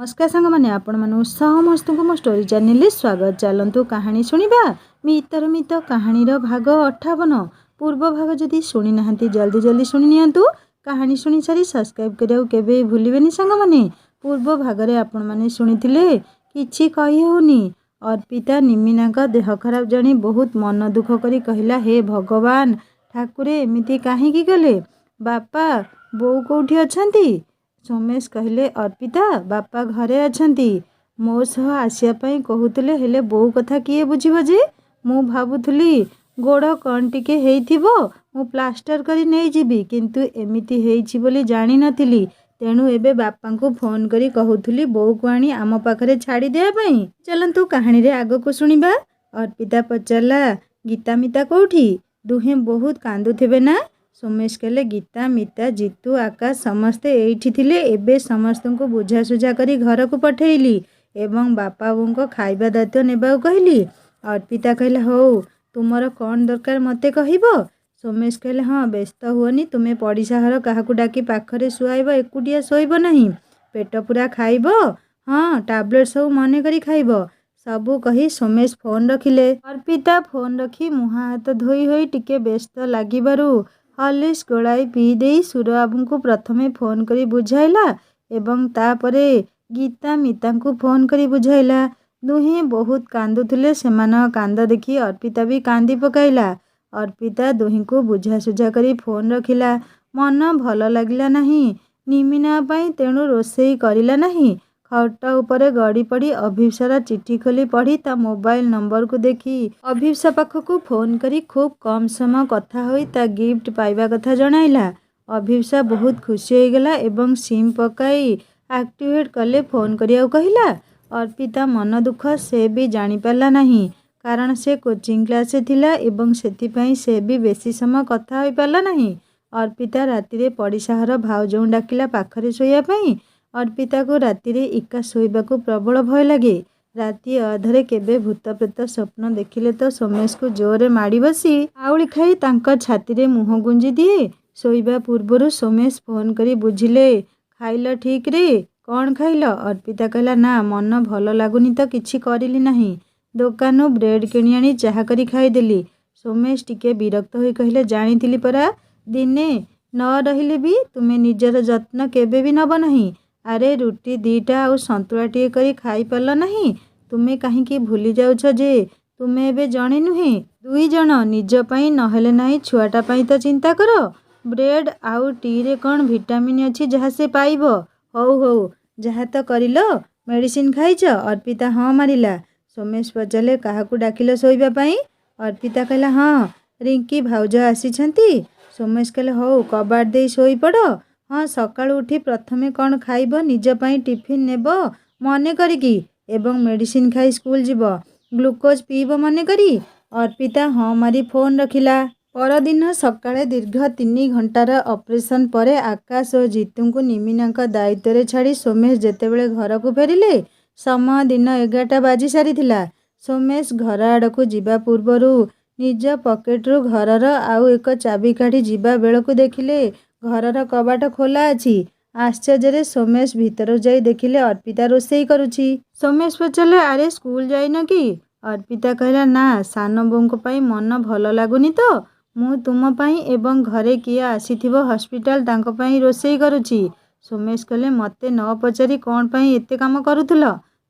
नमस्कार सांग मैंने आपण मानू समस्त को मो स्टोरी चैनल स्वागत। चलतु कहानी शुणा मितर मित कहानी भाग 58 पूर्व भाग जदि शुणी ना जल्दी जल्दी शुणी नियंतु। कहानी शुणी सारी सब्सक्राइब करिया केबे भूलिबेनी सांग माने। पूर्व भाग रे आपण माने शुणिथिले किछि कहि होनी। अर्पिता निमिना का देह खराब जानी बहुत मन दुख करी कहला, हे भगवान ठाकुरे एमिति काहेकि गले, बापा बोऊ कोठी अछंती। सोमेश कहले, अर्पिता बापा घरे अछंती, मो सह आसिया पई कहूतले, हेले बोऊ कथा किए बुझिबो जे। मु भाबुथुली गोड़ कौन टिके हेइथिबो, मु प्लास्टर करी नै जिबी, किंतु एमिति हेइछि बोली जानि नथिली। तेणु एबे बापा को फोन करी कहूथुली बोऊ को आनी आम पाखरे छाड़ी देया पई। चलंतु कहानी रे आगो को सुनिबा। अर्पिता पचारला, गीता मिता कोठी? दुहे बहुत कांदुथिबे ना? सोमेश कहले, गीता मिता जीतू आकाश समस्ते एइठी थिले, एबे समस्त को बुझासुझा करी घर को पठेइली एवं बापा बों को खाइबा दायित्व नेबा कहली। अर्पिता कहले, हौ तुमर कौन दरकार मते कहिबो। सोमेश कहले, हाँ व्यस्त हुअनी, तुमे पड़िशा घर काहाकू डाकी पाखरे शुआइब, एकुटिया शोइब नहीं, पेट पूरा खाइब, हाँ टाब्लेट सब मने करी खाइब, सबू कही सोमेश फोन रखिले। अर्पिता फोन रखी मुहा हाथ धोई होई टिके व्यस्त लागिबारु हॉर्लिक्स गोलाई पी देई सुरबाबू को प्रथमे फोन करी बुझाइला एवं तापरे गीता मिता को फोन करी बुझाइला। दुहे बहुत कांदुथिले, सेमान कांद देखी अर्पिता भी कांदी पकाइला। अर्पिता दुही को बुझासुझा करी फोन रखिला। मन भल लगिला नहीं निमिना पाई, तेणु रोषेई करिला नहीं। खट उपरे गड़ी पड़ी अभिप्सार चिठी खोली पढ़ी ता मोबाइल नंबर को देखी अभिप्सा पाखक फोन करी खूब कम समय कथा होई ता गिफ्ट पाइबा कथा जणाइला। अभिप्सा बहुत खुशी हो गला एवं सिम पकाई एक्टिवेट कले फोन करिया कहिला। अर्पिता मन दुख से भी जानी पाला नहीं, कारण से कोचिंग क्लास थिला एवं सेथिपाई से भी बेसी समय कथा होई पाला नहीं। अर्पिता रातिरे पड़िशाहर भाउजौ डाकिला पाखरे शोया पई। अर्पिता को रातिरे एका शोइबा को प्रबल भय लगे। राति अधरे केबे भूत प्रेत स्वप्न देखिले तो सोमेश को जोरे माड़ी बसी आउली खाई तांका छाती रे मुह गुंजी दिए। शोइबा पूर्वरु सोमेश फोन करी बुझिले, खाइल ठीक रे, कौन खाइल? अर्पिता कहला, ना मन भल लागुनी तो किछि करिली नहीं, दोकानु ब्रेड किणी आनी चाहा करी खाइदेली। सोमेश टिके विरक्त होई कहले, जानिथिली परा दिने न रहिले भी तुमे निजर जत्न केबे भी नब नहीं। अरे रुटी दीटा आउ संतुला टिए करी खाई पाल नहीं, तुमे कहीं भूली जाउछ जे तुमे एबे जणे नुहे, दुई जण निज पई नहेले नहीं छुआटा पई तो चिंता कर। ब्रेड आउ टी रे कौन विटामिन अच्छी जहाँ से पाइब। हौ हौ जहाँ तो करिलो, मेडिसिन खाइछ? अर्पिता हाँ मारिला। सोमेश पचारे, काहाकू डाकिल शोइबा पई? अर्पिता कहला, हाँ रिंकी भाउज आसीछंती। सोमेश कहले, हौ कबाट दे शोई पड़, हाँ सकाळु उठी प्रथमे कौन खाइब, निज पई टिफिन नेब मने करिकी एवं मेडिसिन खाई स्कूल जीव, ग्लूकोज पीब मने करी। अर्पिता हाँ मारी फोन रखिला। परदिन सकाळे दीर्घ 3 घंटार ऑपरेशन परे आकाश और जीतू को निमिना का दायित्व रे छाड़ी सोमेश जेतेबेले घर को फेरिले समय दिन 11टा बाजी सारिथिला। सोमेश घर आड़कू जीवा पूर्वरु निज पकेट्रु घरर आउ एक चाबी काढ़ी जीवा बेलकू देखिले घरर कबाट खोला अछि। आश्चर्य सोमेश भीतर जाई देखिले अर्पिता रोषेई करुछि। सोमेश पचारे, अरे स्कूल जाइन कि? अर्पिता कहला, ना सान बोंको पाई मन भल लागुनी तो मु तुम पाई एवं घरे किए आसीथिबो हॉस्पिटल तांको पाई रोषेई करुछि। सोमेश कहले, मते न पचारि कौन पाई एते काम करुथुल?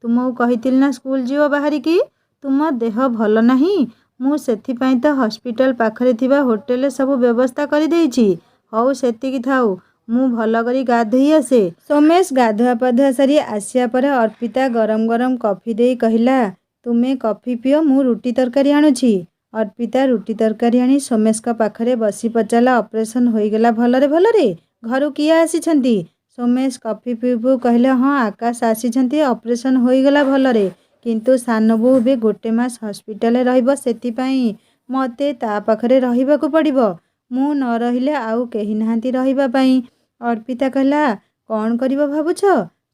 तुमको कहिथिल ना स्कूल जीव बाहरी की? तुम देह भल नहीं, मु सेथिपाई तो हॉस्पिटल पाखरे थिबा होटेल सब व्यवस्था करि देइछि। हौ सेतिकी थाउ, मु भल करी गाधोई आसे। सोमेश गाधुआ पाधुआ सारी आसिया पर अर्पिता गरम गरम कॉफी देई कहिला, तुमे कॉफी पियो, मु रुटी तरकारी आणुछि। अर्पिता रुटी तरकारी आनी सोमेश का पाखरे बसी पचाला, ऑपरेशन होईगला भलरे भलरे, घरु किए आसीछंती? सोमेश कॉफी पीबू कहले, हाँ आकाश आसीछंती, ऑपरेशन होईगला भलरे, किंतु सानबू बे गोटे मास हॉस्पिटल रहिबो, सेतिपाई मते ता पाखरे रहिबाकू पड़िबो, मु न रहिले आउ केही नाहांती रहिबा पाई। अर्पिता कहला, कौन करिबो भाबुछ?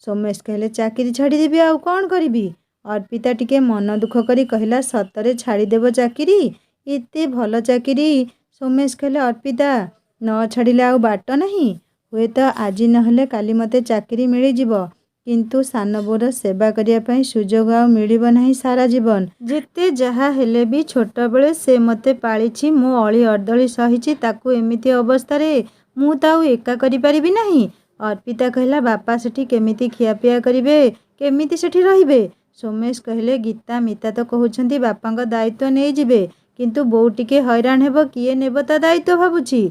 सोमेश कहले, चाकरी छाड़ी देबी, आउ कौन करिबी? अर्पिता टिके मन दुख करी कहला, सतरे छाड़ी देबो चाकरी? एते भल चाकरी? सोमेश कहले, अर्पिता न छाड़िले आउ बाट नहीं, हुए तो आज नहले काली मते चाकरी मिल जिवो, କିନ୍ତୁ ସାନ ବୋଉର ସେବା କରିବା ପାଇଁ ସୁଯୋଗ ଆଉ ମିଳିବ ନାହିଁ ସାରା ଜୀବନ। ଯେତେ ଯାହା ହେଲେ ବି ଛୋଟବେଳେ ସେ ମୋତେ ପାଳିଛି, ମୋ ଅଳି ଅର୍ଦ୍ଦଳି ସହିଛି, ତାକୁ ଏମିତି ଅବସ୍ଥାରେ ମୁଁ ତ ଆଉ ଏକା କରିପାରିବି ନାହିଁ। ଅର୍ପିତା କହିଲା, ବାପା ସେଠି କେମିତି ଖିଆପିଆ କରିବେ, କେମିତି ସେଠି ରହିବେ? ସୋମେଶ କହିଲେ, ଗୀତା ମିତା ତ କହୁଛନ୍ତି ବାପାଙ୍କ ଦାୟିତ୍ୱ ନେଇଯିବେ, କିନ୍ତୁ ବୋଉ ଟିକେ ହଇରାଣ ହେବ, କିଏ ନେବ ତା ଦାୟିତ୍ୱ ଭାବୁଛି।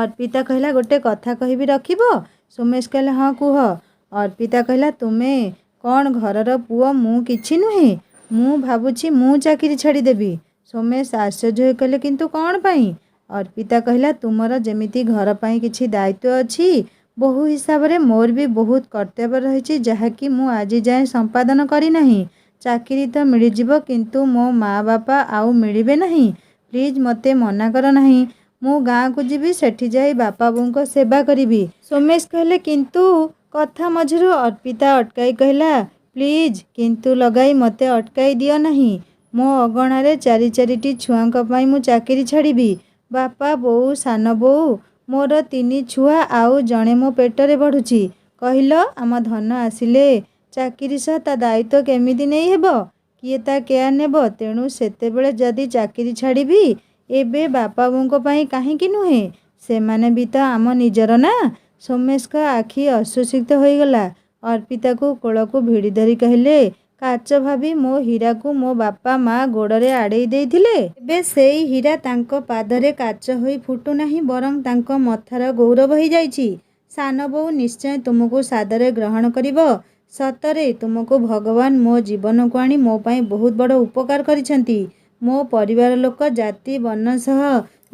ଅର୍ପିତା କହିଲା, ଗୋଟେ କଥା କହିବି ରଖିବ? ସୋମେଶ କହିଲା, ହଁ କୁହ। ଅର୍ପିତା କହିଲା, ତୁମେ କ'ଣ ଘରର ପୁଅ, ମୁଁ କିଛି ନୁହେଁ? ମୁଁ ଭାବୁଛି ମୁଁ ଚାକିରି ଛାଡ଼ିଦେବି। ସୋମେଶ ଆଶ୍ଚର୍ଯ୍ୟ ହୋଇ କହିଲେ, କିନ୍ତୁ କ'ଣ ପାଇଁ? ଅର୍ପିତା କହିଲା, ତୁମର ଯେମିତି ଘର ପାଇଁ କିଛି ଦାୟିତ୍ୱ ଅଛି, ବୋହୂ ହିସାବରେ ମୋର ବି ବହୁତ କର୍ତ୍ତବ୍ୟ ରହିଛି, ଯାହାକି ମୁଁ ଆଜି ଯାଏଁ ସମ୍ପାଦନ କରିନାହିଁ। ଚାକିରି ତ ମିଳିଯିବ, କିନ୍ତୁ ମୋ ମା ବାପା ଆଉ ମିଳିବେ ନାହିଁ। ପ୍ଲିଜ୍ ମୋତେ ମନା କର ନାହିଁ। ମୁଁ ଗାଁକୁ ଯିବି, ସେଠି ଯାଇ ବାପା ବୋଉଙ୍କ ସେବା କରିବି। ସୋମେଶ କହିଲେ, କିନ୍ତୁ କଥା ମଝିରୁ ଅର୍ପିତା ଅଟକାଇ କହିଲା, ପ୍ଲିଜ୍ କିନ୍ତୁ ଲଗାଇ ମୋତେ ଅଟକାଇ ଦିଅ ନାହିଁ। ମୋ ଅଗଣାରେ ଚାରି ଚାରିଟି ଛୁଆଙ୍କ ପାଇଁ ମୁଁ ଚାକିରି ଛାଡ଼ିବି। ବାପା ବୋଉ ସାନ ବୋଉ, ମୋର 3 ଛୁଆ, ଆଉ ଜଣେ ମୋ ପେଟରେ ବଢ଼ୁଛି। କହିଲ, ଆମ ଧନ ଆସିଲେ ଚାକିରି ସହ ତା ଦାୟିତ୍ୱ କେମିତି ନେଇ ହେବ? କିଏ ତା କେୟାର ନେବ? ତେଣୁ ସେତେବେଳେ ଯଦି ଚାକିରି ଛାଡ଼ିବି, ଏବେ ବାପା ବୋଉଙ୍କ ପାଇଁ କାହିଁକି ନୁହେଁ? ସେମାନେ ବି ତ ଆମ ନିଜର ନା। ସୋମେଶଙ୍କ ଆଖି ଅଶ୍ରୁସିକ୍ତ ହୋଇଗଲା। ଅର୍ପିତାକୁ କୋଳକୁ ଭିଡ଼ି ଧରି କହିଲେ, କାଚ ଭାବି ମୋ ହୀରାକୁ ମୋ ବାପା ମା ଗୋଡ଼ରେ ଆଡ଼େଇ ଦେଇଥିଲେ। ଏବେ ସେଇ ହୀରା ତାଙ୍କ ପାଦରେ କାଚ ହୋଇ ଫୁଟୁନାହିଁ, ବରଂ ତାଙ୍କ ମଥାର ଗୌରବ ହୋଇଯାଇଛି। ସାନ ବୋଉ ନିଶ୍ଚୟ ତୁମକୁ ସାଦରେ ଗ୍ରହଣ କରିବ। ସତରେ ତୁମକୁ ଭଗବାନ ମୋ ଜୀବନକୁ ଆଣି ମୋ ପାଇଁ ବହୁତ ବଡ଼ ଉପକାର କରିଛନ୍ତି। ମୋ ପରିବାର ଲୋକ ଜାତି ବର୍ଣ୍ଣ ସହ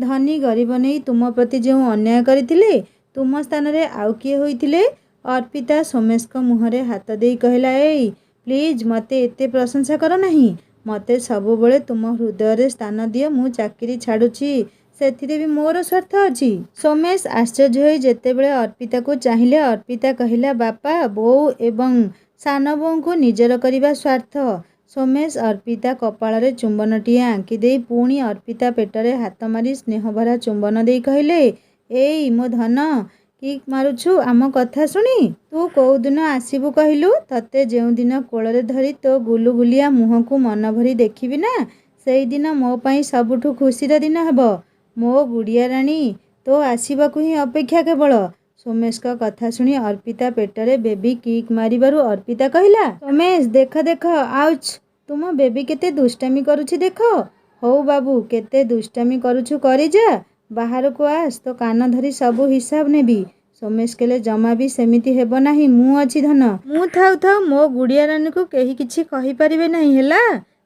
ଧନୀ ଗରିବ ନେଇ ତୁମ ପ୍ରତି ଯେଉଁ ଅନ୍ୟାୟ କରିଥିଲେ, ତୁମ ସ୍ଥାନରେ ଆଉ କିଏ ହୋଇଥିଲେ? ଅର୍ପିତା ସୋମେଶଙ୍କ ମୁହଁରେ ହାତ ଦେଇ କହିଲା, ଏଇ ପ୍ଲିଜ୍ ମୋତେ ଏତେ ପ୍ରଶଂସା କର ନାହିଁ। ମୋତେ ସବୁବେଳେ ତୁମ ହୃଦୟରେ ସ୍ଥାନ ଦିଅ। ମୁଁ ଚାକିରି ଛାଡ଼ୁଛି, ସେଥିରେ ବି ମୋର ସ୍ୱାର୍ଥ ଅଛି। ସୋମେଶ ଆଶ୍ଚର୍ଯ୍ୟ ହୋଇ ଯେତେବେଳେ ଅର୍ପିତାକୁ ଚାହିଁଲେ, ଅର୍ପିତା କହିଲା, ବାପା ବୋଉ ଏବଂ ସାନ ବୋଉଙ୍କୁ ନିଜର କରିବା ସ୍ୱାର୍ଥ। ସୋମେଶ ଅର୍ପିତା କପାଳରେ ଚୁମ୍ବନଟିଏ ଆଙ୍କି ଦେଇ ପୁଣି ଅର୍ପିତା ପେଟରେ ହାତ ମାରି ସ୍ନେହଭରା ଚୁମ୍ବନ ଦେଇ କହିଲେ, ଏଇ ମୋ ଧନ, କିକ୍ ମାରୁଛୁ ଆମ କଥା ଶୁଣି? ତୁ କୋଉଦିନ ଆସିବୁ କହିଲୁ? ତତେ ଯେଉଁଦିନ କୋଳରେ ଧରି ତୋ ଗୁଲୁଗୁଲିଆ ମୁହଁକୁ ମନ ଭରି ଦେଖିବି ନା, ସେଇଦିନ ମୋ ପାଇଁ ସବୁଠୁ ଖୁସିର ଦିନ ହେବ। ମୋ ଗୁଡ଼ିଆ ରାଣୀ, ତୋ ଆସିବାକୁ ହିଁ ଅପେକ୍ଷା କେବଳ। ସୋମେଶଙ୍କ କଥା ଶୁଣି ଅର୍ପିତା ପେଟରେ ବେବି କିକ୍ ମାରିବାରୁ ଅର୍ପିତା କହିଲା, ସୋମେଶ ଦେଖ ଦେଖ, ଆଉଚ୍, ତୁମ ବେବି କେତେ ଦୁଷ୍ଟାମି କରୁଛି ଦେଖ। ହଉ ବାବୁ, କେତେ ଦୁଷ୍ଟାମି କରୁଛୁ କରିଯା, ବାହାରକୁ ଆସ, ତୋ କାନ ଧରି ସବୁ ହିସାବ ନେବି। ସୋମେଶ କହିଲେ, ଜମା ବି ସେମିତି ହେବ ନାହିଁ, ମୁଁ ଅଛି ଧନ। ମୁଁ ଥାଉ ଥାଉ ମୋ ଗୁଡ଼ିଆ ରାଣୀକୁ କେହି କିଛି କହିପାରିବେ ନାହିଁ, ହେଲା?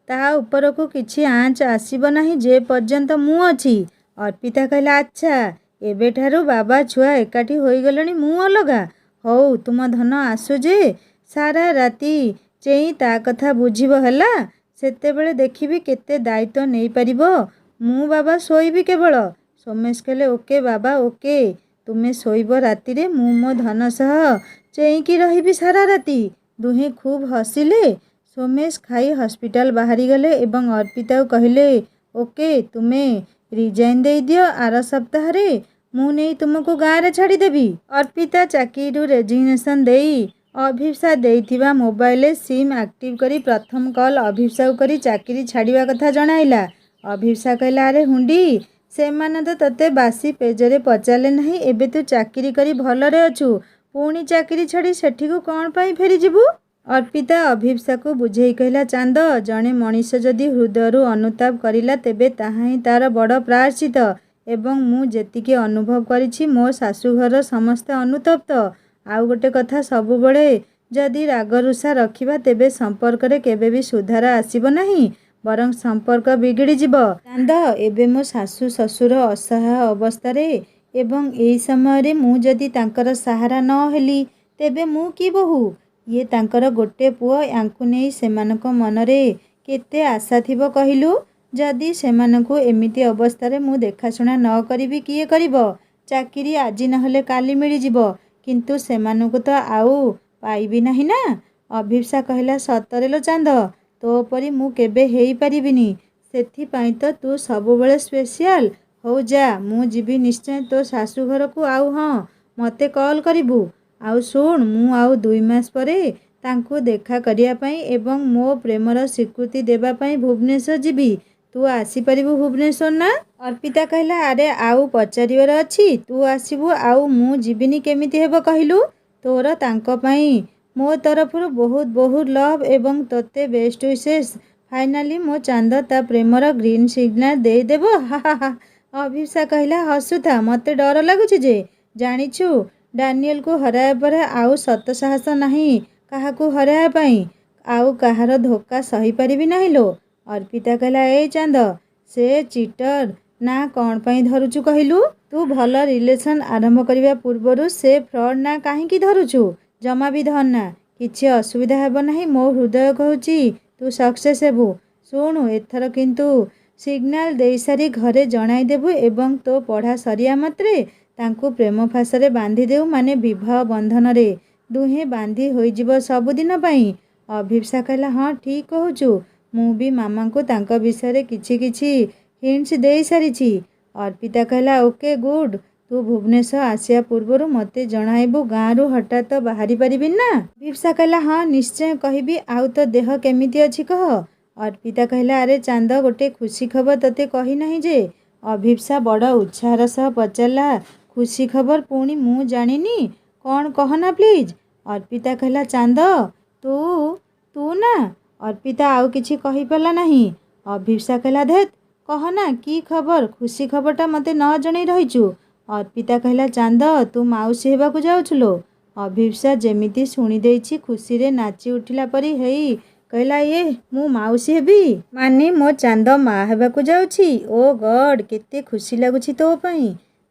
ତା ଉପରକୁ କିଛି ଆଞ୍ଚ ଆସିବ ନାହିଁ ଯେ ପର୍ଯ୍ୟନ୍ତ ମୁଁ ଅଛି। ଅର୍ପିତା କହିଲା, ଆଚ୍ଛା, ଏବେଠାରୁ ବାବା ଛୁଆ ଏକାଠି ହୋଇଗଲେଣି, ମୁଁ ଅଲଗା। ହଉ, ତୁମ ଧନ ଆସୁ ଯେ ସାରା ରାତି ଚେଇଁ ତା କଥା ବୁଝିବ, ହେଲା? ସେତେବେଳେ ଦେଖିବି କେତେ ଦାୟିତ୍ୱ ନେଇପାରିବ। ମୁଁ ବାବା ଶୋଇବି କେବଳ। ସୋମେଶ କହିଲେ, ଓକେ ବାବା, ଓକେ। ତୁମେ ଶୋଇବ ରାତିରେ, ମୁଁ ମୋ ଧନ ସହ ଚେଇଁକି ରହିବି ସାରା ରାତି। ଦୁହେଁ ଖୁବ୍ ହସିଲେ। ସୋମେଶ ଖାଇ ହସ୍ପିଟାଲ ବାହାରିଗଲେ ଏବଂ ଅର୍ପିତାକୁ କହିଲେ, ଓକେ, ତୁମେ ରିଜାଇନ୍ ଦେଇଦିଅ, ଆର ସପ୍ତାହରେ ମୁଁ ନେଇ ତୁମକୁ ଗାଁରେ ଛାଡ଼ିଦେବି। ଅର୍ପିତା ଚାକିରିରୁ ରେଜିଗ୍ନେସନ୍ ଦେଇ ଅଭିପ୍ସା ଦେଇଥିବା ମୋବାଇଲରେ ସିମ୍ ଆକ୍ଟିଭ୍ କରି ପ୍ରଥମ କଲ୍ ଅଭିପ୍ସାକୁ କରି ଚାକିରି ଛାଡ଼ିବା କଥା ଜଣାଇଲା। ଅଭିପ୍ସା କହିଲା, ଆରେ ହୁଣ୍ଡି, ସେମାନେ ତ ତତେ ବାସି ପେଜରେ ପଚାରିଲେ ନାହିଁ, ଏବେ ତୁ ଚାକିରି କରି ଭଲରେ ଅଛୁ, ପୁଣି ଚାକିରି ଛାଡ଼ି ସେଠିକୁ କ'ଣ ପାଇଁ ଫେରିଯିବୁ? ଅର୍ପିତା ଅଭିପ୍ସାକୁ ବୁଝେଇ କହିଲା, ଚାନ୍ଦ, ଜଣେ ମଣିଷ ଯଦି ହୃଦୟରୁ ଅନୁତାପ କରିଲା, ତେବେ ତାହା ହିଁ ତା'ର ବଡ଼ ପ୍ରାୟଶ୍ଚିତ। ଏବଂ ମୁଁ ଯେତିକି ଅନୁଭବ କରିଛି, ମୋ ଶାଶୁଘର ସମସ୍ତେ ଅନୁତପ୍ତ। ଆଉ ଗୋଟେ କଥା, ସବୁବେଳେ ଯଦି ରାଗରୁଷା ରଖିବା, ତେବେ ସମ୍ପର୍କରେ କେବେ ବି ସୁଧାର ଆସିବ ନାହିଁ, ବରଂ ସମ୍ପର୍କ ବିଗିଡ଼ିଯିବ। ଚାନ୍ଦ, ଏବେ ମୋ ଶାଶୁ ଶ୍ୱଶୁର ଅସହାୟ ଅବସ୍ଥାରେ ଏବଂ ଏଇ ସମୟରେ ମୁଁ ଯଦି ତାଙ୍କର ସାହାରା ନ ହେଲି, ତେବେ ମୁଁ କି ବୋହୂ? ଇଏ ତାଙ୍କର ଗୋଟେ ପୁଅ, ୟାଙ୍କୁ ନେଇ ସେମାନଙ୍କ ମନରେ କେତେ ଆଶା ଥିବ କହିଲୁ? ଯଦି ସେମାନଙ୍କୁ ଏମିତି ଅବସ୍ଥାରେ ମୁଁ ଦେଖାଶୁଣା ନ କରିବି, କିଏ କରିବ? ଚାକିରି ଆଜି ନହେଲେ କାଲି ମିଳିଯିବ, କିନ୍ତୁ ସେମାନଙ୍କୁ ତ ଆଉ ପାଇବି ନାହିଁ ନା। ଅଭିପ୍ସା କହିଲା, ସତରେ ଲୋ ଚାନ୍ଦ, ତୋ ପରି ମୁଁ କେବେ ହେଇପାରିବିନି, ସେଥିପାଇଁ ତ ତୁ ସବୁବେଳେ ସ୍ପେସିଆଲ। ହଉ ଯା, ମୁଁ ଯିବି ନିଶ୍ଚୟ ତୋ ଶାଶୁଘରକୁ, ଆଉ ହଁ, ମୋତେ କଲ୍ କରିବୁ। ଆଉ ଶୁଣ, ମୁଁ ଆଉ 2 ମାସ ପରେ ତାଙ୍କୁ ଦେଖା କରିବା ପାଇଁ ଏବଂ ମୋ ପ୍ରେମର ସ୍ୱୀକୃତି ଦେବା ପାଇଁ ଭୁବନେଶ୍ୱର ଯିବି। ତୁ ଆସିପାରିବୁ ଭୁବନେଶ୍ୱର ନା? ଅର୍ପିତା କହିଲା, ଆରେ ଆଉ ପଚାରିବାର ଅଛି? ତୁ ଆସିବୁ ଆଉ ମୁଁ ଯିବିନି କେମିତି ହେବ କହିଲୁ? ତୋର ତାଙ୍କ ପାଇଁ ମୋ ତରଫରୁ ବହୁତ ବହୁତ ଲଭ୍ ଏବଂ ତୋତେ ବେଷ୍ଟ ୱିଶେସ୍। ଫାଇନାଲି ମୋ ଚାନ୍ଦ ତା ପ୍ରେମର ଗ୍ରୀନ୍ ସିଗ୍ନାଲ ଦେଇଦେବ। ହା ହା ହା। ଅଭିପ୍ସା କହିଲା, ହସୁଥା, ମୋତେ ଡର ଲାଗୁଛି ଯେ। ଜାଣିଛୁ ଡାନିଏଲକୁ ହରାଇବା ପରେ ଆଉ ସତ ସାହସ ନାହିଁ କାହାକୁ ହରାଇବା ପାଇଁ। ଆଉ କାହାର ଧୋକା ସହିପାରିବି ନାହିଁ ଲୋ। ଅର୍ପିତା କହିଲା, ଏଇ ଚାନ୍ଦ, ସେ ଚିଟର ନା କ'ଣ ପାଇଁ ଧରୁଛୁ କହିଲୁ? ତୁ ଭଲ ରିଲେସନ୍ ଆରମ୍ଭ କରିବା ପୂର୍ବରୁ ସେ ଫ୍ରଡ୍ ନା କାହିଁକି ଧରୁଛୁ? ଜମା ବି ଧରନା। କିଛି ଅସୁବିଧା ହେବ ନାହିଁ। ମୋ ହୃଦୟ କହୁଛି ତୁ ସକ୍ସେସ୍ ହେବୁ। ଶୁଣୁ, ଏଥର କିନ୍ତୁ ସିଗ୍ନାଲ ଦେଇସାରି ଘରେ ଜଣାଇଦେବୁ ଏବଂ ତୋ ପଢ଼ା ସରିବା ମାତ୍ରେ ତାଙ୍କୁ ପ୍ରେମ ଫାଶରେ ବାନ୍ଧିଦେଉ, ମାନେ ବିବାହ ବନ୍ଧନରେ ଦୁହେଁ ବାନ୍ଧି ହୋଇଯିବ ସବୁଦିନ ପାଇଁ। ଅଭିପ୍ସା କହିଲା, ହଁ ଠିକ୍ କହୁଛୁ। ମୁଁ ବି ମାମାଙ୍କୁ ତାଙ୍କ ବିଷୟରେ କିଛି କିଛି ହିଣ୍ଟସ୍ ଦେଇସାରିଛି। ଅର୍ପିତା କହିଲା, ଓକେ ଗୁଡ୍। ତୁ ଭୁବନେଶ୍ୱର ଆସିବା ପୂର୍ବରୁ ମୋତେ ଜଣାଇବୁ। ଗାଁରୁ ହଠାତ୍ ତ ବାହାରି ପାରିବିନି ନା? ଅଭିପ୍ସା କହିଲା, ହଁ ନିଶ୍ଚୟ କହିବି। ଆଉ ତୋ ଦେହ କେମିତି ଅଛି କହ? ଅର୍ପିତା କହିଲା, ଆରେ ଚାନ୍ଦ, ଗୋଟେ ଖୁସି ଖବର ତୋତେ କହିନାହିଁ ଯେ। ଅଭିପ୍ସା ବଡ଼ ଉତ୍ସାହର ସହ ପଚାରିଲା, ଖୁସି ଖବର? ପୁଣି ମୁଁ ଜାଣିନି କ'ଣ, କହନା ପ୍ଲିଜ୍। ଅର୍ପିତା କହିଲା, ଚାନ୍ଦ, ତୁ ତୁ ନା? ଅର୍ପିତା ଆଉ କିଛି କହିପାରିଲା ନାହିଁ। ଅଭିପ୍ସା କହିଲା, ଧେତ୍, କହନା କି ଖବର? ଖୁସି ଖବରଟା ମୋତେ ନ ଜଣେଇ ରହିଛୁ। ଅର୍ପିତା କହିଲା, ଚାନ୍ଦ, ତୁ ମାଉସୀ ହେବାକୁ ଯାଉଛୁ ଲୋ। ଅଭିପ୍ସା ଯେମିତି ଶୁଣିଦେଇଛି ଖୁସିରେ ନାଚି ଉଠିଲା ପରି ହେଇ କହିଲା, ଇଏ, ମୁଁ ମାଉସୀ ହେବି? ମାନେ ମୋ ଚାନ୍ଦ ମା ହେବାକୁ ଯାଉଛି? ଓ ଗଡ୍, କେତେ ଖୁସି ଲାଗୁଛି ତୋ ପାଇଁ।